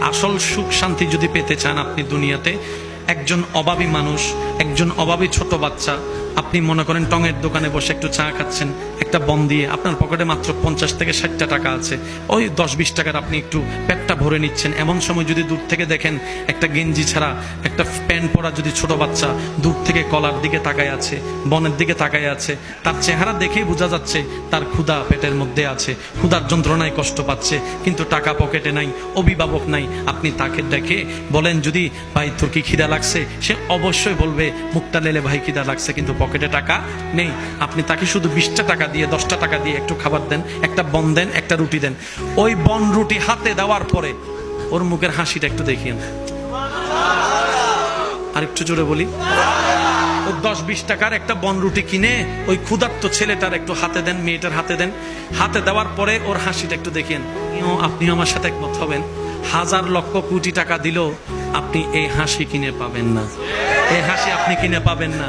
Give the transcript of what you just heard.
আসল সুখ শান্তি যদি পেতে চান আপনি দুনিয়াতে, একজন অভাবী মানুষ, একজন অভাবী ছোট বাচ্চা, আপনি মনে করেন টঙের দোকানে বসে একটু চা খাচ্ছেন, একটা বন দিয়ে আপনার পকেটে মাত্র 50 থেকে 60টা টাকা আছে, ওই 10-20 টাকার আপনি একটু পেটটা ভরে নিচ্ছেন। এমন সময় যদি দূর থেকে দেখেন একটা গেঞ্জি ছাড়া একটা প্যান্ট পরা যদি ছোট বাচ্চা দূর থেকে কলার দিকে তাকায় আছে, বনের দিকে তাকায় আছে, তার চেহারা দেখেই বোঝা যাচ্ছে তার ক্ষুধা পেটের মধ্যে আছে, ক্ষুধার যন্ত্রণায় কষ্ট পাচ্ছে, কিন্তু টাকা পকেটে নাই, অভিভাবক নাই। আপনি তাকে দেখে বলেন যদি ভাই তোর কি খিদা লাগছে, সে অবশ্যই বলবে মুখটা লেলে ভাই খিদা লাগছে, কিন্তু পকেটে টাকা নেই। আপনি তাকে শুধু 20টা টাকা দিয়ে 10টা টাকা দিয়ে একটু খাবার দেন, একটা বন দেন, একটা রুটি দেন। ওই বন রুটি হাতে দেওয়ার পরে ওর মুখের হাসিটা একটু দেখিয়েন, আর একটু জোরে বলি। ও 10-20 টাকার একটা বন রুটি কিনে ওই ক্ষুধার্ত ছেলেটার একটু হাতে দেন, মেয়েটার হাতে দেন। হাতে দেওয়ার পরে ওর হাসিটা একটু দেখিয়েন। আপনি আমার সাথে একমত হবেন, হাজার লক্ষ কোটি টাকা দিলেও আপনি এই হাসি কিনে পাবেন না, এই হাসি আপনি কিনে পাবেন না।